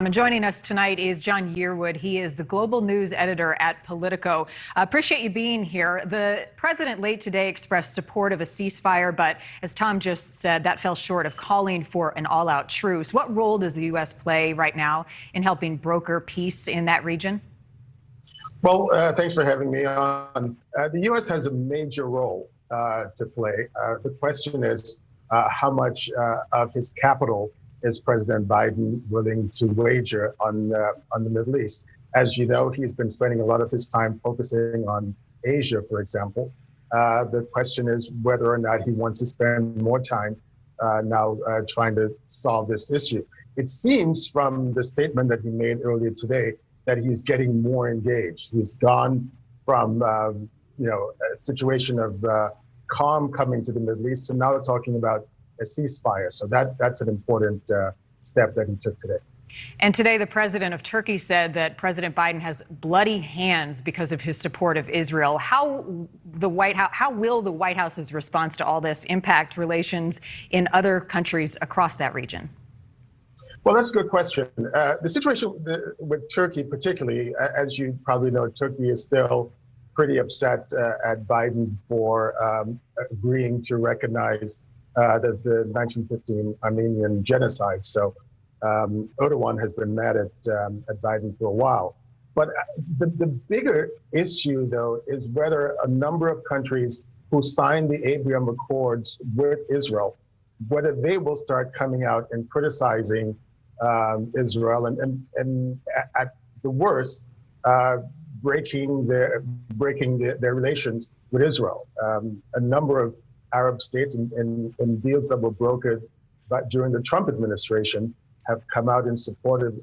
And joining us tonight is John Yearwood. He is the global news editor at Politico. Appreciate you being here. The president late today expressed support of a ceasefire, but as Tom just said, that fell short of calling for an all-out truce. What role does the U.S. play right now in helping broker peace in that region? Well, thanks for having me on. The U.S. has a major role to play. The question is how much of his capital is President Biden willing to wager on the Middle East? As you know, he's been spending a lot of his time focusing on Asia, for example. The question is whether or not he wants to spend more time now trying to solve this issue. It seems from the statement that he made earlier today that he's getting more engaged. He's gone from a situation of calm coming to the Middle East to now talking about a ceasefire. So that's an important step that he took today. And today, the president of Turkey said that President Biden has bloody hands because of his support of Israel. How will the White House's response to all this impact relations in other countries across that region? Well, that's a good question. The situation with Turkey, particularly, as you probably know, Turkey is still pretty upset at Biden for agreeing to recognize the 1915 Armenian genocide. So Erdogan has been mad at Biden for a while. But the bigger issue, though, is whether a number of countries who signed the Abraham Accords with Israel, whether they will start coming out and criticizing Israel and at the worst, breaking their relations with Israel. A number of Arab states and deals that were brokered but during the Trump administration have come out and supported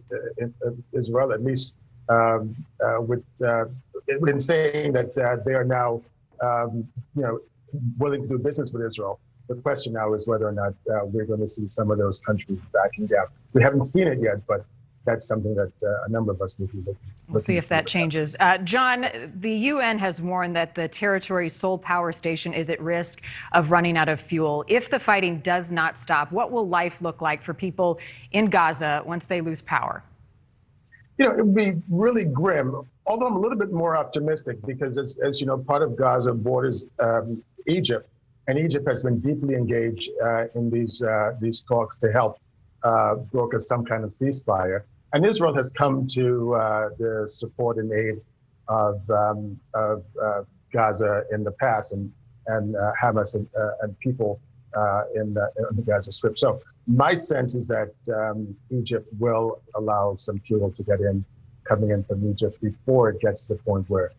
Israel, at least in saying that they are now willing to do business with Israel. The question now is whether or not we're going to see some of those countries backing down. We haven't seen it yet, but that's something that a number of us will be looking. We'll see if that changes. John, the UN has warned that the territory's sole power station is at risk of running out of fuel. If the fighting does not stop, what will life look like for people in Gaza once they lose power? It would be really grim, although I'm a little bit more optimistic because, as you know, part of Gaza borders Egypt, and Egypt has been deeply engaged in these talks to help broker some kind of ceasefire. And Israel has come to the support and aid of Gaza in the past and Hamas and people in the Gaza Strip. So my sense is that Egypt will allow some fuel to get coming in from Egypt before it gets to the point where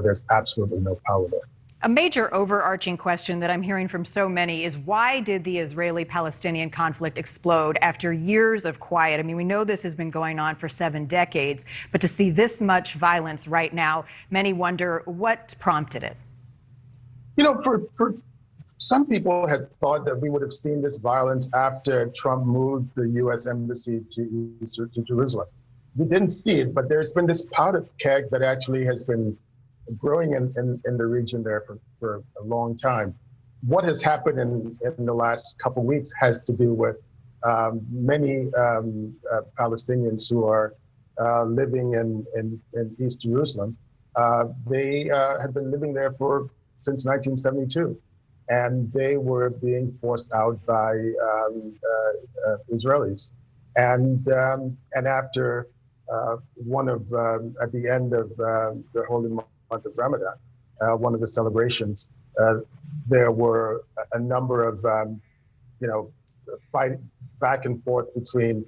there's absolutely no power there. A major overarching question that I'm hearing from so many is why did the Israeli-Palestinian conflict explode after years of quiet? I mean, we know this has been going on for 7 decades, but to see this much violence right now, many wonder what prompted it. For some people had thought that we would have seen this violence after Trump moved the U.S. embassy to Jerusalem. We didn't see it, but there's been this powder keg that actually has been growing in the region there for a long time. What has happened in the last couple of weeks has to do with many Palestinians who are living in East Jerusalem. They had been living there since 1972, and they were being forced out by Israelis. And after at the end of the holy month of Ramadan, one of the celebrations, there were a number of, fight back and forth between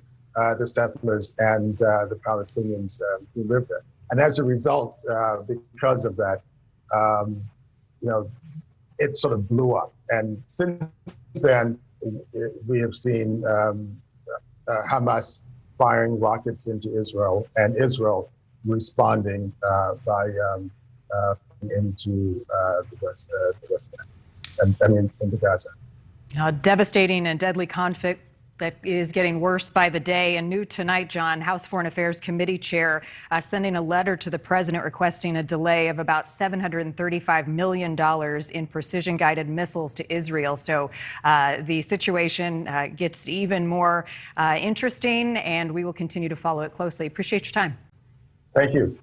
the settlers and the Palestinians who lived there. And as a result, because of that, it sort of blew up. And since then, we have seen Hamas firing rockets into Israel and Israel responding by into the West Bank, and into Gaza. Devastating and deadly conflict That is getting worse by the day. And new tonight, John, House Foreign Affairs Committee Chair sending a letter to the president requesting a delay of about $735 million in precision-guided missiles to Israel. So the situation gets even more interesting, and we will continue to follow it closely. Appreciate your time. Thank you.